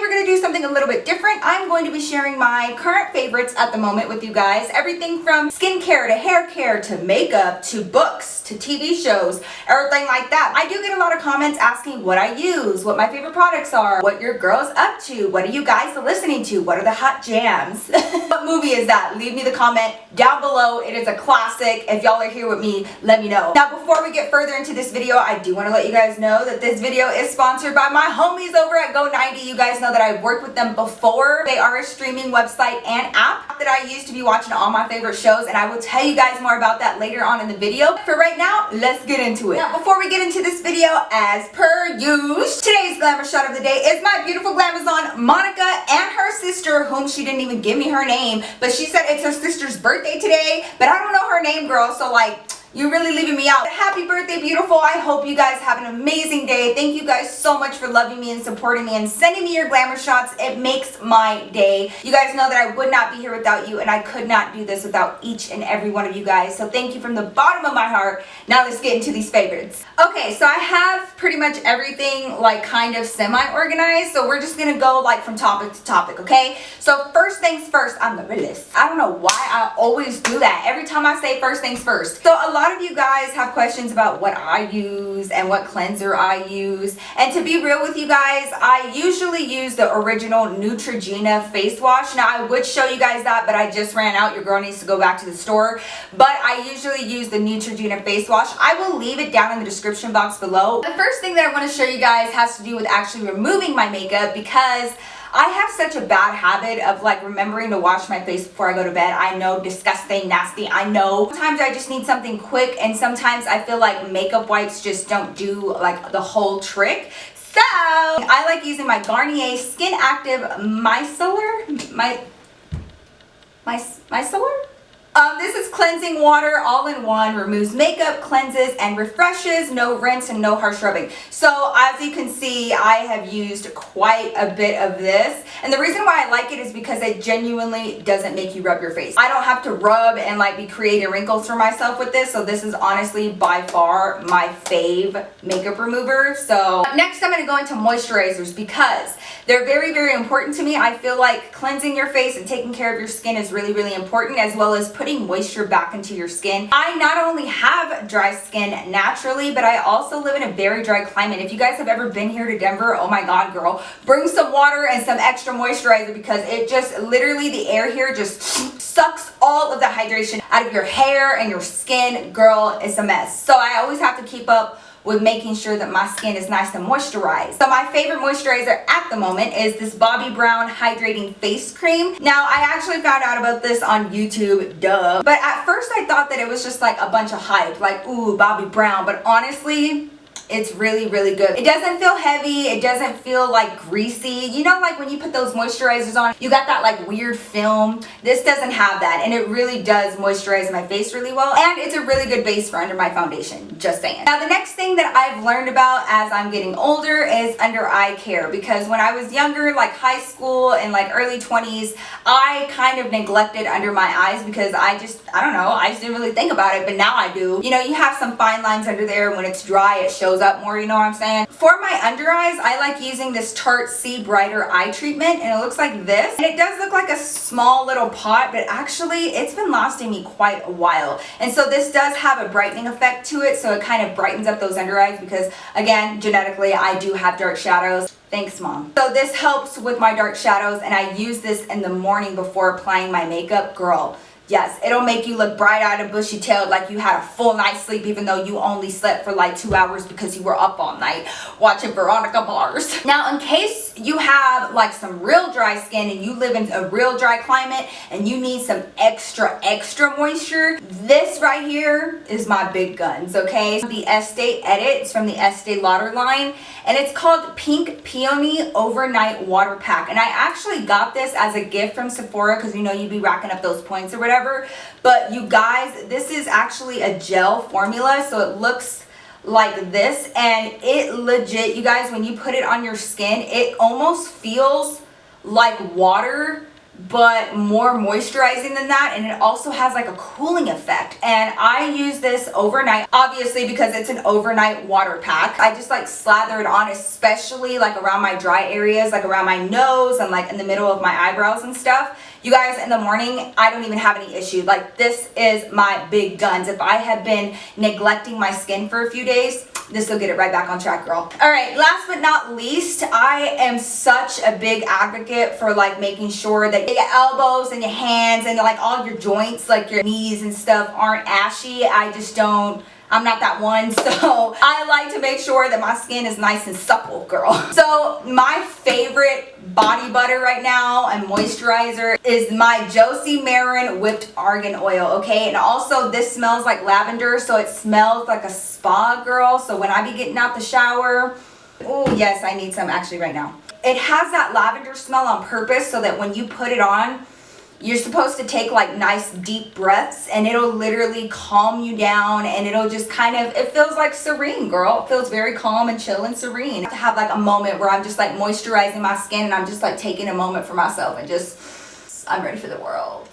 we're going to do something a little bit different. I'm going to be sharing my current favorites at the moment with you guys. Everything from skincare to hair care to makeup to books to TV shows, everything like that. I do get a lot of comments asking what I use, what my favorite products are, what your girl's up to, what are you guys listening to, what are the hot jams. What movie is that? Leave me the comment down below. It is a classic. If y'all are here with me, let me know. Now before we get further into this video, I do want to let you guys know that this video is sponsored by my homies over at Go90. You guys know that I've worked with them before. They are a streaming website and app that I use to be watching all my favorite shows, and I will tell you guys more about that later on in the video. For right now, let's get into it. Now before we get into this video, as per usual, today's glamour shot of the day is my beautiful Glamazon Monica and her sister, whom she didn't even give me her name, but she said it's her sister's birthday today, but I don't know her name, girl, so like, you're really leaving me out. Happy birthday, beautiful. I hope you guys have an amazing day. Thank you guys so much for loving me and supporting me and sending me your glamour shots. It makes my day. You guys know that I would not be here without you, and I could not do this without each and every one of you guys. So thank you from the bottom of my heart. Now let's get into these favorites. Okay, so I have pretty much everything like kind of semi-organized. So we're just gonna go like from topic to topic, okay? So first things first, I'm the realist. I don't know why I always do that. Every time I say first things first. So a lot of you guys have questions about what I use and what cleanser I use, and to be real with you guys, I usually use the original Neutrogena face wash. Now I would show you guys that, but I just ran out. Your girl needs to go back to the store, but I usually use the Neutrogena face wash. I will leave it down in the description box below. The first thing that I want to show you guys has to do with actually removing my makeup, because I have such a bad habit of like remembering to wash my face before I go to bed. I know, disgusting, nasty, I know. Sometimes I just need something quick, and sometimes I feel like makeup wipes just don't do like the whole trick. So I like using my Garnier Skin Active Micellar. This is cleansing water, all-in-one, removes makeup, cleanses, and refreshes. No rinse and no harsh rubbing. So as you can see, I have used quite a bit of this. And the reason why I like it is because it genuinely doesn't make you rub your face. I don't have to rub and like be creating wrinkles for myself with this. So this is honestly by far my fave makeup remover. So next I'm going to go into moisturizers, because they're very, very important to me. I feel like cleansing your face and taking care of your skin is really, really important, as well as putting moisture back into your skin. I not only have dry skin naturally, but I also live in a very dry climate. If you guys have ever been here to Denver, oh my god, girl, bring some water and some extra moisturizer, because it just literally, the air here just sucks all of the hydration out of your hair and your skin. Girl, it's a mess. So I always have to keep up with making sure that my skin is nice and moisturized. So my favorite moisturizer at the moment is this Bobbi Brown Hydrating Face Cream. Now I actually found out about this on YouTube, duh. But at first I thought that it was just like a bunch of hype, like, ooh, Bobbi Brown. But honestly, it's really, really good. It doesn't feel heavy. It doesn't feel like greasy. You know, like when you put those moisturizers on, you got that like weird film. This doesn't have that, and it really does moisturize my face really well. And it's a really good base for under my foundation, just saying. Now the next thing that I've learned about as I'm getting older is under eye care, because when I was younger, like high school and like early 20s, I kind of neglected under my eyes because I don't know, I just didn't really think about it, but now I do. You know, you have some fine lines under there. When it's dry, it shows up more, you know what I'm saying? For my under eyes, I like using this Tarte See Brighter eye treatment, and it looks like this, and it does look like a small little pot, but actually it's been lasting me quite a while. And so this does have a brightening effect to it, so it kind of brightens up those under eyes, because again, genetically I do have dark shadows. Thanks, mom. So this helps with my dark shadows, and I use this in the morning before applying my makeup. Girl, yes, it'll make you look bright-eyed and bushy-tailed like you had a full night's sleep, even though you only slept for like 2 hours because you were up all night watching Veronica Mars. Now, in case you have like some real dry skin and you live in a real dry climate and you need some extra moisture, this right here is my big guns, okay? The Estee Edit, it's from the Estee Lauder line, and it's called Pink Peony Overnight Water Pack. And I actually got this as a gift from Sephora, because you know you'd be racking up those points or whatever. But you guys, this is actually a gel formula, so it looks like this, and it legit, you guys, when you put it on your skin, it almost feels like water but more moisturizing than that, and it also has like a cooling effect. And I use this overnight, obviously, because it's an overnight water pack. I just like slather it on, especially like around my dry areas, like around my nose and like in the middle of my eyebrows and stuff. You guys, in the morning, I don't even have any issue. Like, this is my big guns. If I have been neglecting my skin for a few days, this will get it right back on track, girl. All right, last but not least, I am such a big advocate for like making sure that your elbows and your hands and like all your joints, like your knees and stuff, aren't ashy. I'm not that one, so I like to make sure that my skin is nice and supple, girl. So my favorite body butter right now and moisturizer is my Josie Marin Whipped Argan Oil, okay? And also this smells like lavender, so it smells like a spa, girl. So when I be getting out the shower, oh yes, I need some actually right now. It has that lavender smell on purpose so that when you put it on, you're supposed to take like nice deep breaths and it'll literally calm you down, and it'll just kind of, it feels like serene, girl. It feels very calm and chill and serene. To have like a moment where I'm just like moisturizing my skin and I'm just like taking a moment for myself and just, I'm ready for the world.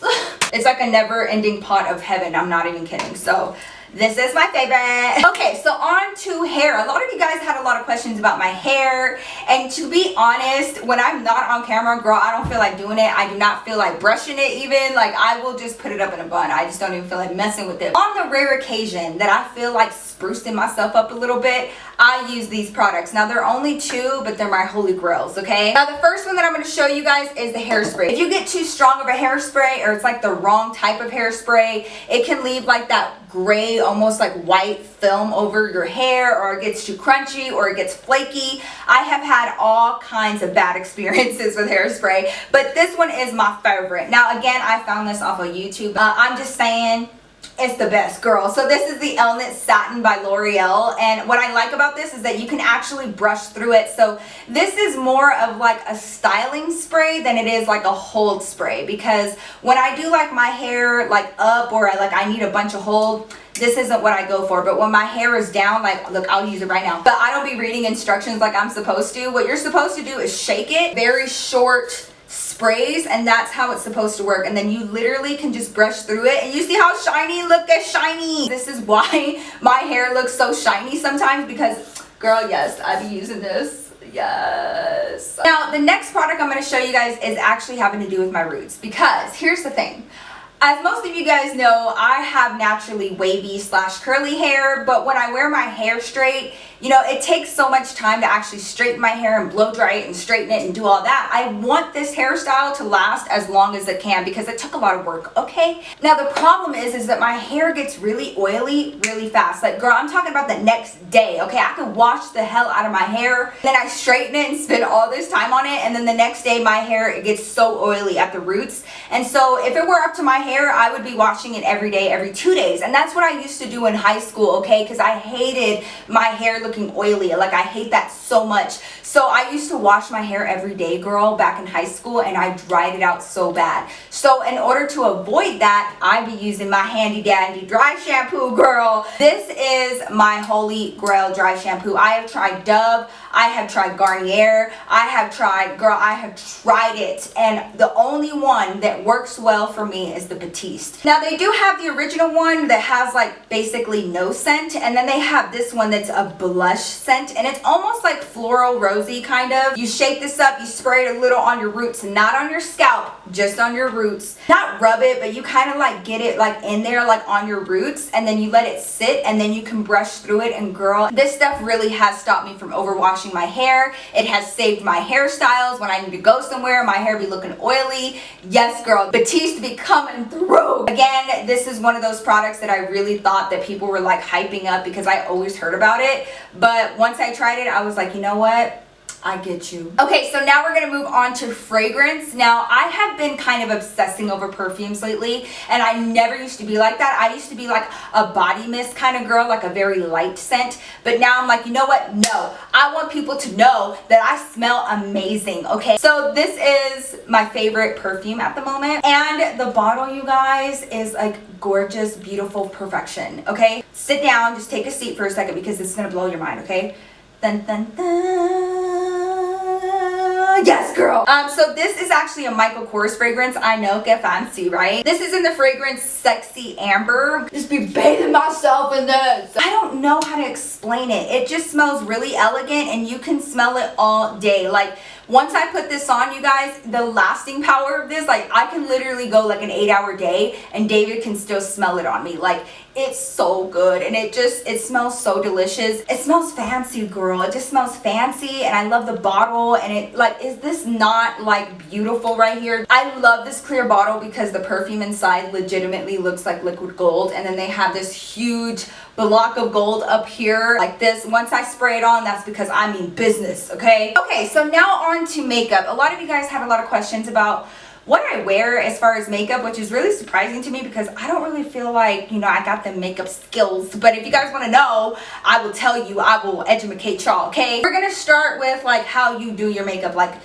It's like a never ending pot of heaven. I'm not even kidding. So this is my favorite. Okay, so on to hair. A lot of you guys had a lot of questions about my hair, and to be honest, when I'm not on camera, girl, I don't feel like doing it. I do not feel like brushing it even. Like, I will just put it up in a bun. I just don't even feel like messing with it. On the rare occasion that I feel like sprucing myself up a little bit, I use these products. Now, they're only two, but they're my holy grails, okay? Now, the first one that I'm going to show you guys is the hairspray. If you get too strong of a hairspray, or it's like the wrong type of hairspray, it can leave like that gray, almost like white film over your hair, or it gets too crunchy, or it gets flaky. I have had all kinds of bad experiences with hairspray, but this one is my favorite. Now, again, I found this off of YouTube. I'm just saying, it's the best, girl. So this is the Elnett Satin by L'Oreal, and what I like about this is that you can actually brush through it. So this is more of like a styling spray than it is like a hold spray, because when I do like my hair like up, or I need a bunch of hold, this isn't what I go for. But when my hair is down, like, look, I'll use it right now, but I don't be reading instructions like I'm supposed to. What you're supposed to do is shake it, very short sprays, and that's how it's supposed to work. And then you literally can just brush through it, and you see how shiny? Look at shiny. This is why my hair looks so shiny sometimes, because, girl, yes, I be using this. Yes. Now, the next product I'm going to show you guys is actually having to do with my roots, because here's the thing. As most of you guys know, I have naturally wavy / curly hair, but when I wear my hair straight, you know, it takes so much time to actually straighten my hair and blow dry it and straighten it and do all that. I want this hairstyle to last as long as it can, because it took a lot of work, okay? Now, the problem is that my hair gets really oily really fast. Like, girl, I'm talking about the next day, okay? I could wash the hell out of my hair, then I straighten it and spend all this time on it, and then the next day my hair, it gets so oily at the roots. And so if it were up to my hair, I would be washing it every day, every 2 days. And that's what I used to do in high school, okay? Because I hated my hair looking oily. Like, I hate that so much. So I used to wash my hair every day, girl, back in high school, and I dried it out so bad. So in order to avoid that, I be using my handy dandy dry shampoo, girl. This is my holy grail dry shampoo. I have tried Dove, I have tried Garnier, I have tried it, and the only one that works well for me is the Batiste. Now, they do have the original one that has like basically no scent, and then they have this one that's a blush scent, and it's almost like floral rosy kind of. You shake this up, you spray it a little on your roots, not on your scalp, just on your roots. Not rub it, but you kind of like get it like in there, like on your roots, and then you let it sit, and then you can brush through it. And girl, this stuff really has stopped me from overwashing my hair. It has saved my hairstyles. When I need to go somewhere, my hair be looking oily. Yes, girl, Batiste be coming through. Again, this is one of those products that I really thought that people were like hyping up, because I always heard about it. But once I tried it, I was like, you know what? I get you. Okay, so now we're gonna move on to fragrance. Now, I have been kind of obsessing over perfumes lately, and I never used to be like that. I used to be like a body mist kind of girl, like a very light scent. But now I'm like, you know what? No, I want people to know that I smell amazing, okay? So this is my favorite perfume at the moment. And the bottle, you guys, is like gorgeous, beautiful perfection, okay? Sit down, just take a seat for a second, because this is gonna blow your mind, okay? Dun, dun, dun. Yes, girl. So this is actually actually a Michael Kors fragrance. I know, get fancy, right? This is in the fragrance Sexy Amber. Just be bathing myself in this. I don't know how to explain it. It just smells really elegant and you can smell it all day. Like, once I put this on, you guys, the lasting power of this, like I can literally go like an 8-hour day and David can still smell it on me. Like, it's so good and it smells so delicious. It smells fancy, girl. It just smells fancy and I love the bottle and it like, is this not like beautiful right here? I love this clear bottle because the perfume inside legitimately looks like liquid gold, and then they have this huge block of gold up here like this. Once I spray it on, that's because I mean business, okay? Okay, so now on to makeup. A lot of you guys have a lot of questions about what I wear as far as makeup, which is really surprising to me because I don't really feel like, you know, I got the makeup skills. But if you guys want to know, I will tell you, I will educate y'all, okay? We're gonna start with like how you do your makeup, like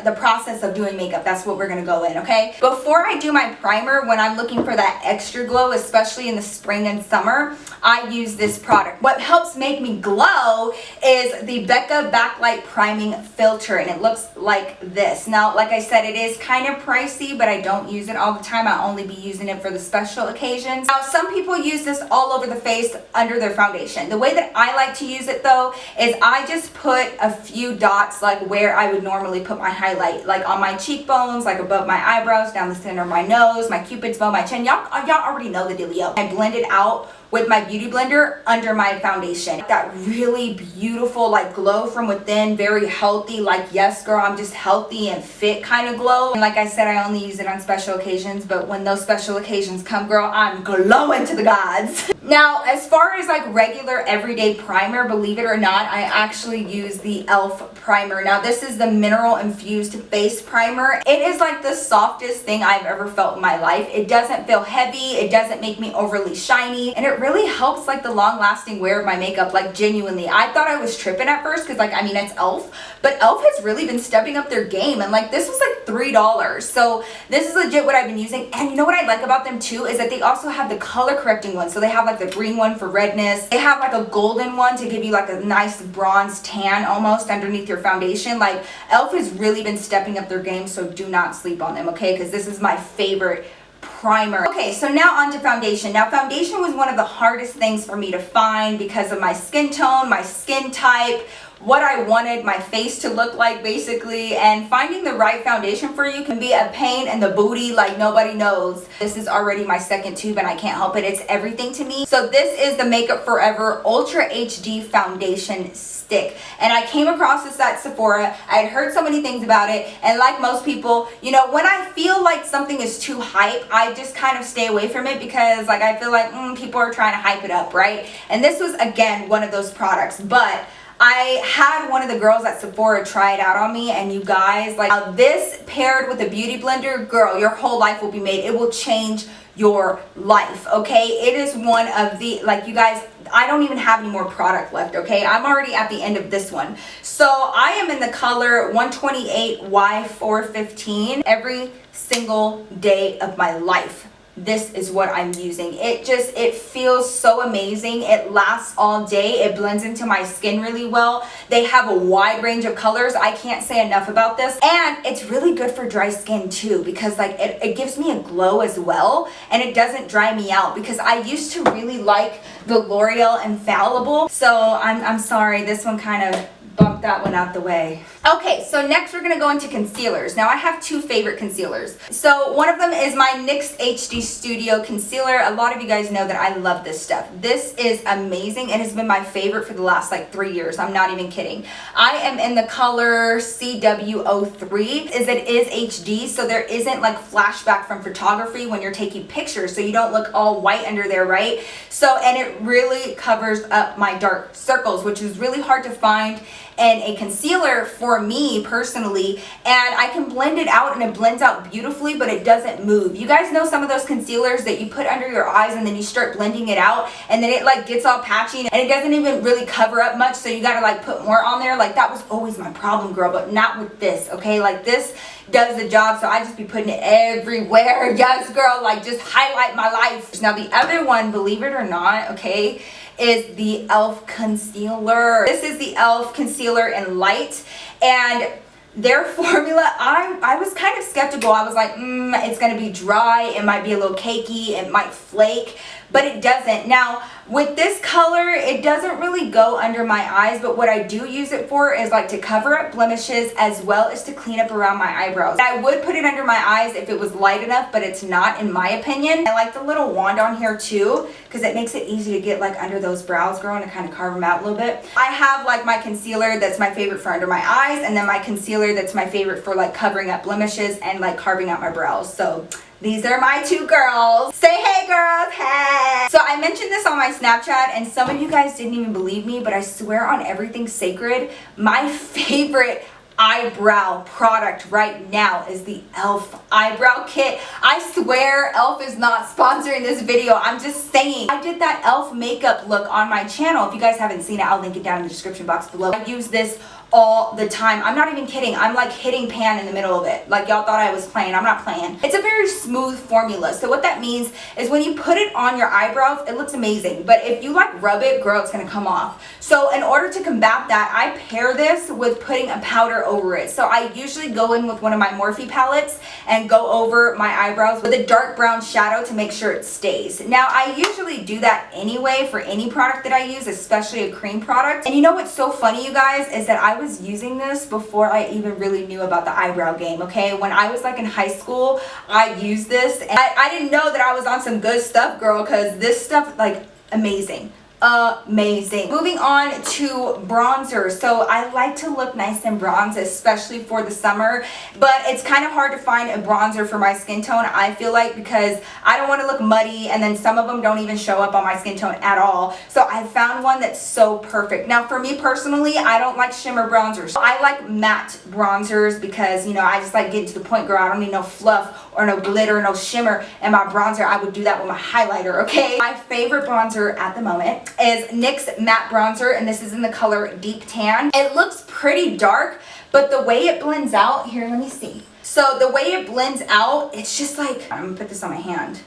the process of doing makeup. That's what we're gonna go in, okay? Before I do my primer, when I'm looking for that extra glow, especially in the spring and summer, I use this product. What helps make me glow is the Becca Backlight Priming Filter, and it looks like this. Now, like I said, it is kind of pricey, but I don't use it all the time. I only be using it for the special occasions. Now, some people use this all over the face under their foundation. The way that I like to use it though, is I just put a few dots like where I would normally put my highlight, like on my cheekbones, like above my eyebrows, down the center of my nose, my cupid's bow, my chin. Y'all already know the dealio. I blend it out with my beauty blender under my foundation. That really beautiful like glow from within, very healthy, like yes girl, I'm just healthy and fit kind of glow. And like I said, I only use it on special occasions, but when those special occasions come, girl, I'm glowing to the gods. Now, as far as like regular everyday primer, believe it or not, I actually use the e.l.f. primer. Now, this is the mineral infused face primer. It is like the softest thing I've ever felt in my life. It doesn't feel heavy, it doesn't make me overly shiny, and it really helps like the long lasting wear of my makeup, like genuinely. I thought I was tripping at first because like, I mean, it's e.l.f., but e.l.f. has really been stepping up their game, and like this was like $3. So this is legit what I've been using. And you know what I like about them too is that they also have the color correcting one. So they have like the green one for redness. They have like a golden one to give you like a nice bronze tan almost underneath your foundation. Like e.l.f. has really been stepping up their game, so do not sleep on them, okay? Because this is my favorite primer. Okay, so now on to foundation. Now, foundation was one of the hardest things for me to find because of my skin tone, my skin type, what I wanted my face to look like basically, and finding the right foundation for you can be a pain in the booty like nobody knows. This is already my second tube and I can't help it. It's everything to me. So this is the Makeup Forever Ultra HD Foundation Stick, and I came across this at Sephora. I had heard so many things about it, and like most people, you know, when I feel like something is too hype, I just kind of stay away from it because like I feel like people are trying to hype it up, right? And this was again one of those products, but I had one of the girls at Sephora try it out on me, and you guys, like this paired with a beauty blender, girl, your whole life will be made. It will change your life, okay? It is one of the, like you guys, I don't even have any more product left, okay? I'm already at the end of this one. So I am in the color 128Y415 every single day of my life. This is what I'm using. It feels so amazing. It lasts all day. It blends into my skin really well. They have a wide range of colors. I can't say enough about this. And it's really good for dry skin too, because like it gives me a glow as well, and it doesn't dry me out, because I used to really like the L'Oreal Infallible. So I'm sorry, this one kind of bump that one out the way. Okay, so next we're gonna go into concealers. Now I have two favorite concealers. So one of them is my NYX HD Studio Concealer. A lot of you guys know that I love this stuff. This is amazing. It has been my favorite for the last like 3 years. I'm not even kidding. I am in the color CW03. It is HD, so there isn't like flashback from photography when you're taking pictures, so you don't look all white under there, right? So, and it really covers up my dark circles, which is really hard to find in a concealer for me personally, and I can blend it out and it blends out beautifully, but it doesn't move. You guys know some of those concealers that you put under your eyes and then you start blending it out and then it like gets all patchy and it doesn't even really cover up much, so you gotta like put more on there. Like that was always my problem, girl, but not with this, okay? Like this does the job, so I just be putting it everywhere. Yes, girl, like just highlight my life. Now the other one, believe it or not, okay, is the e.l.f. concealer. This is the e.l.f. concealer in light, and their formula, I was kind of skeptical. I was like, it's gonna be dry, it might be a little cakey, it might flake, but it doesn't. Now, with this color, it doesn't really go under my eyes, but what I do use it for is like to cover up blemishes as well as to clean up around my eyebrows. I would put it under my eyes if it was light enough, but it's not in my opinion. I like the little wand on here too, because it makes it easy to get like under those brows, girl, and to kind of carve them out a little bit. I have like my concealer that's my favorite for under my eyes, and then my concealer that's my favorite for like covering up blemishes and like carving out my brows. So these are my two girls. Say hey girls, hey! So I mentioned this on my Snapchat and some of you guys didn't even believe me, but I swear on everything sacred, my favorite eyebrow product right now is the e.l.f. eyebrow kit. I swear e.l.f. is not sponsoring this video. I'm just saying. I did that e.l.f. makeup look on my channel. If you guys haven't seen it, I'll link it down in the description box below. I use this all the time. I'm not even kidding. I'm like hitting pan in the middle of it. Like y'all thought I was playing. I'm not playing. It's a very smooth formula. So what that means is when you put it on your eyebrows, it looks amazing. But if you like rub it, girl, it's gonna come off. So in order to combat that, I pair this with putting a powder over it. So I usually go in with one of my Morphe palettes and go over my eyebrows with a dark brown shadow to make sure it stays. Now I usually do that anyway for any product that I use, especially a cream product. And you know what's so funny, you guys, is that I was using this before I even really knew about the eyebrow game, okay? When I was like in high school, I used this and I didn't know that I was on some good stuff, girl, because this stuff, like, amazing. Amazing. Moving on to bronzer. So I like to look nice and bronze, especially for the summer, but it's kind of hard to find a bronzer for my skin tone, I feel like, because I don't want to look muddy, and then some of them don't even show up on my skin tone at all. So I found one that's so perfect. Now for me personally, I don't like shimmer bronzers. I like matte bronzers because, you know, I just like getting to the point, girl. I don't need no fluff or no glitter, no shimmer in my bronzer. I would do that with my highlighter, okay? My favorite bronzer at the moment is NYX matte bronzer, and this is in the color Deep Tan. It looks pretty dark, but the way it blends out, here, let me see. So the way it blends out, it's just like, I'm gonna put this on my hand.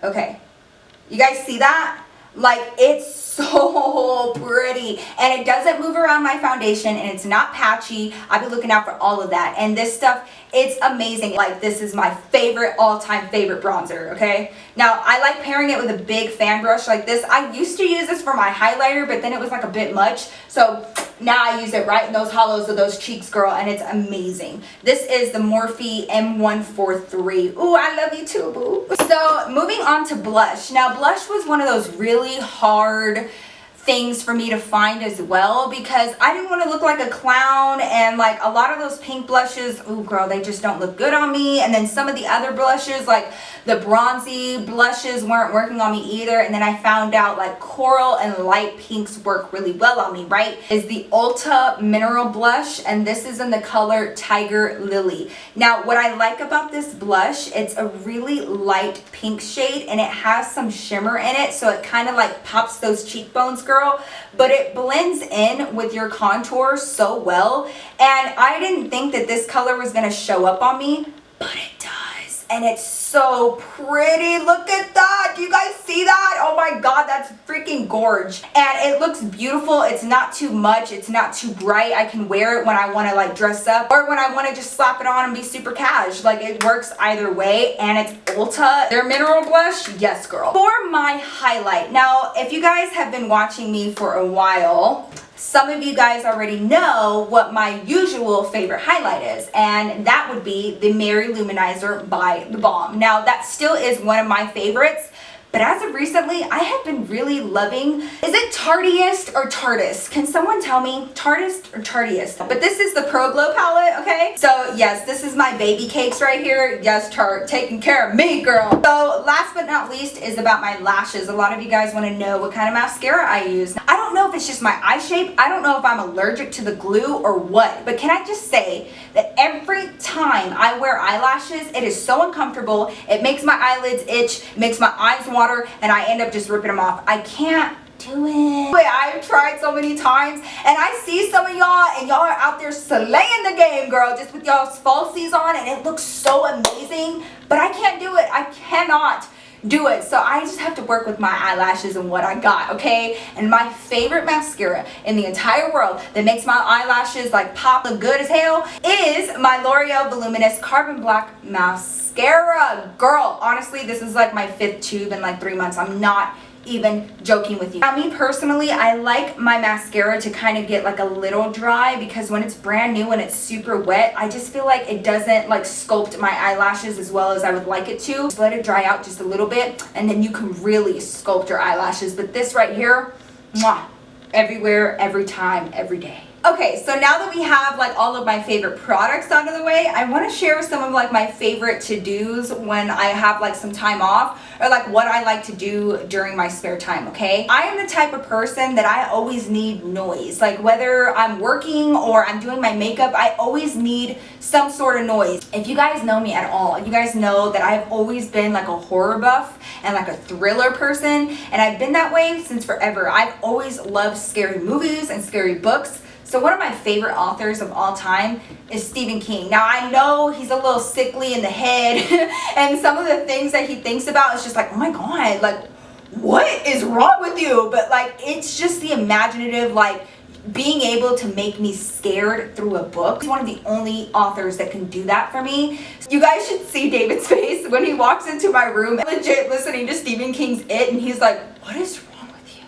Okay, you guys see that? Like, it's so pretty, and it doesn't move around my foundation, and it's not patchy. I've been looking out for all of that, and this stuff, it's amazing. Like, this is my favorite, all-time favorite bronzer, okay? Now, I like pairing it with a big fan brush like this. I used to use this for my highlighter, but then it was like a bit much, so now I use it right in those hollows of those cheeks, girl, and it's amazing. This is the Morphe M143. Ooh, I love you too, boo. So, moving on to blush. Now, blush was one of those really hard things for me to find as well, because I didn't want to look like a clown, and like a lot of those pink blushes, ooh girl, they just don't look good on me. And then some of the other blushes, like the bronzy blushes, weren't working on me either. And then I found out like coral and light pinks work really well on me, right? Is the Ulta mineral blush, and this is in the color Tiger Lily. Now what I like about this blush, it's a really light pink shade, and it has some shimmer in it, so it kind of like pops those cheekbones, girl, but it blends in with your contour so well. And I didn't think that this color was going to show up on me, but it does, and it's so pretty. Look at that. Do you guys see that? Oh my god, that's freaking gorge. And it looks beautiful. It's not too much, it's not too bright. I can wear it when I want to like dress up, or when I want to just slap it on and be super cash. Like, it works either way. And it's Ulta, their mineral blush, yes girl. For my highlight, now if you guys have been watching me for a while, some of you guys already know what my usual favorite highlight is, and that would be the Mary Luminizer by The Balm. Now that still is one of my favorites, but as of recently, I have been really loving, is it Tartiest or Tartist? Can someone tell me? Tartist or Tartiest? But this is the Pro Glow palette, okay? So yes, this is my baby cakes right here. Yes, Tarte, taking care of me, girl. So last but not least is about my lashes. A lot of you guys want to know what kind of mascara I use. I don't know if it's just my eye shape. I don't know if I'm allergic to the glue or what, but can I just say that every time I wear eyelashes, it is so uncomfortable. It makes my eyelids itch, it makes my eyes water, and I end up just ripping them off. I can't do it. I've tried so many times, and I see some of y'all, and y'all are out there slaying the game, girl, just with y'all's falsies on, and it looks so amazing, but I can't do it. I cannot do it. So I just have to work with my eyelashes and what I got, okay? And my favorite mascara in the entire world that makes my eyelashes like pop look good as hell is my L'Oreal Voluminous Carbon Black Mascara. Girl, honestly, this is like my 5th tube in like 3 months. I'm not even joking with you. Now, me personally, I like my mascara to kind of get like a little dry, because when it's brand new and it's super wet, I just feel like it doesn't like sculpt my eyelashes as well as I would like it to. Just let it dry out just a little bit, and then you can really sculpt your eyelashes. But this right here, mwah, everywhere, every time, every day. Okay, so now that we have like all of my favorite products out of the way, I want to share some of like my favorite to-dos when I have like some time off, or like what I like to do during my spare time, okay? I am the type of person that I always need noise. Like whether I'm working or I'm doing my makeup, I always need some sort of noise. If you guys know me at all, you guys know that I've always been like a horror buff and like a thriller person, and I've been that way since forever. I've always loved scary movies and scary books. So one of my favorite authors of all time is Stephen King. Now I know he's a little sickly in the head and some of the things that he thinks about is just like, oh my God, like what is wrong with you? But like, it's just the imaginative, like being able to make me scared through a book. He's one of the only authors that can do that for me. You guys should see David's face when he walks into my room, legit listening to Stephen King's It, and he's like, what is wrong with you?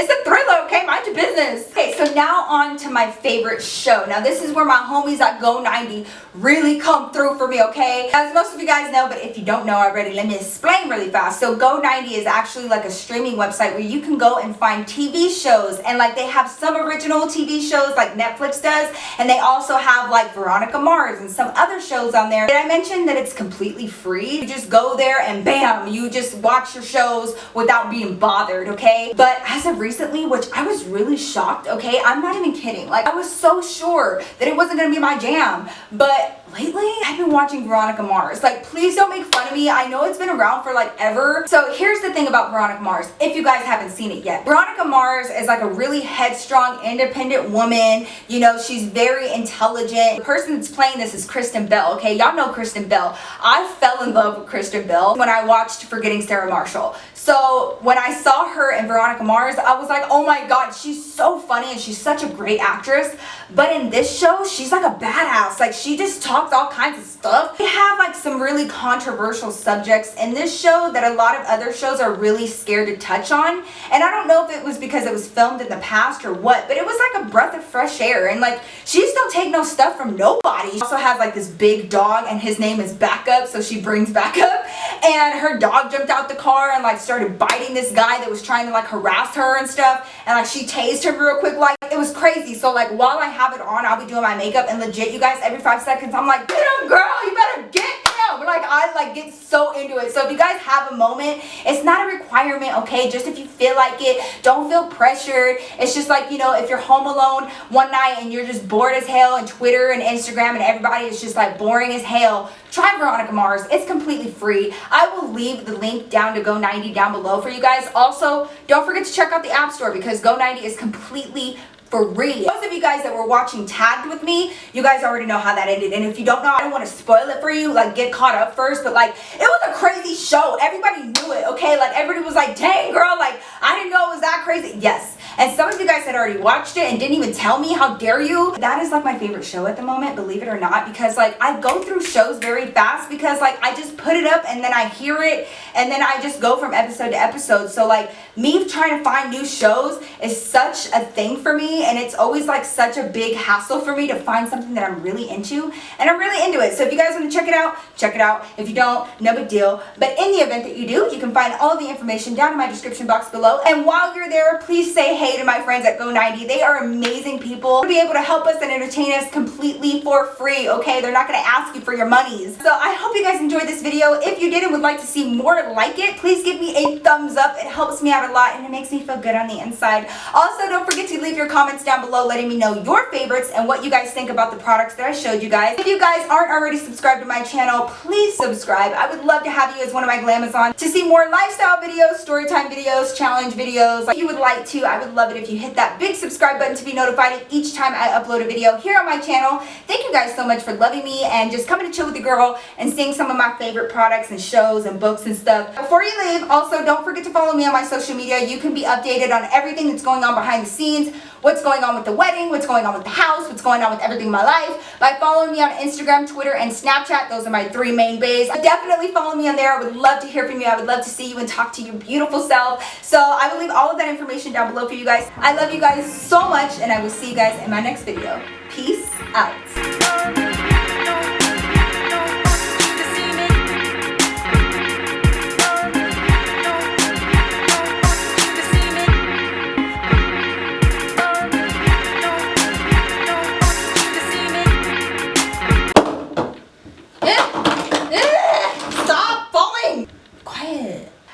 It's a thriller, okay? Mind your business. Okay, so now on to my favorite show. Now this is where my homies at Go 90 really come through for me, okay? As most of you guys know, but if you don't know already, let me explain really fast. So Go 90 is actually like a streaming website where you can go and find TV shows, and like they have some original TV shows like Netflix does, and they also have like Veronica Mars and some other shows on there. Did I mention that it's completely free? You just go there and bam, you just watch your shows without being bothered, okay? But as of recently, which I was really shocked, okay? I'm not even kidding. Like I was so sure that it wasn't gonna be my jam, but lately I've been watching Veronica Mars. Like please don't make fun of me. I know it's been around for like ever. So here's the thing about Veronica Mars, if you guys haven't seen it yet. Veronica Mars is like a really headstrong, independent woman. You know, she's very intelligent. The person that's playing this is Kristen Bell, okay? Y'all know Kristen Bell. I fell in love with Kristen Bell when I watched Forgetting Sarah Marshall. So when I saw her in Veronica Mars, I was like, oh my God, she's so funny and she's such a great actress. But in this show, she's like a badass. Like she just talks all kinds of stuff. They have like some really controversial subjects in this show that a lot of other shows are really scared to touch on. And I don't know if it was because it was filmed in the past or what, but it was like a breath of fresh air. And like, she just don't take no stuff from nobody. She also has like this big dog, and his name is Backup, so she brings Backup. And her dog jumped out the car and like started biting this guy that was trying to like harass her and stuff. And like she tased him real quick. Like it was crazy. So like while I have it on, I'll be doing my makeup, and legit, you guys, every 5 seconds I'm like, get him, girl, you better get him. Like I like get so into it. So if you guys have a moment, it's not a requirement, okay? Just if you feel like it, don't feel pressured. It's just like, you know, if you're home alone one night and you're just bored as hell, and Twitter and Instagram and everybody is just like boring as hell, try Veronica Mars. It's completely free. I will leave the link down to Go 90 down below for you guys. Also, don't forget to check out the App Store because Go 90 is completely free. Those of you guys that were watching Tagged with me, you guys already know how that ended. And if you don't know, I don't want to spoil it for you. Like get caught up first, but like it was a crazy show. Everybody knew it, okay? Like everybody was like, dang girl, like I didn't know it was that crazy. Yes. And some of you guys had already watched it and didn't even tell me. How dare you? That is like my favorite show at the moment, believe it or not, because like I go through shows very fast because like I just put it up and then I hear it and then I just go from episode to episode. So like me trying to find new shows is such a thing for me, and it's always like such a big hassle for me to find something that I'm really into, and I'm really into it. So if you guys want to check it out, check it out. If you don't, no big deal. But in the event that you do, you can find all of the information down in my description box below. And while you're there, please say hey to my friends at Go 90. They are amazing people. They'll be able to help us and entertain us completely for free, okay? They're not going to ask you for your monies. So I hope you guys enjoyed this video. If you did and would like to see more like it, please give me a thumbs up. It helps me out a lot and it makes me feel good on the inside. Also, don't forget to leave your comments down below letting me know your favorites and what you guys think about the products that I showed you guys. If you guys aren't already subscribed to my channel, please subscribe. I would love to have you as one of my Glamazons to see more lifestyle videos, storytime videos, challenge videos. If you would like to, I would love it if you hit that big subscribe button to be notified each time I upload a video here on my channel. Thank you guys so much for loving me and just coming to chill with the girl and seeing some of my favorite products and shows and books and stuff stuff. Before you leave, also don't forget to follow me on my social media. You can be updated on everything that's going on behind the scenes, what's going on with the wedding, what's going on with the house, what's going on with everything in my life, by following me on Instagram, Twitter, and Snapchat. Those are my 3 main bays. Definitely follow me on there. I would love to hear from you. I would love to see you and talk to your beautiful self. So I will leave all of that information down below for you guys. I love you guys so much, and I will see you guys in my next video. Peace out.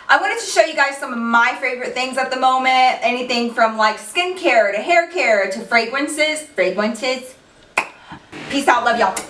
I wanted to show you guys some of my favorite things at the moment. Anything from like skincare to hair care to fragrances. Peace out. Love y'all.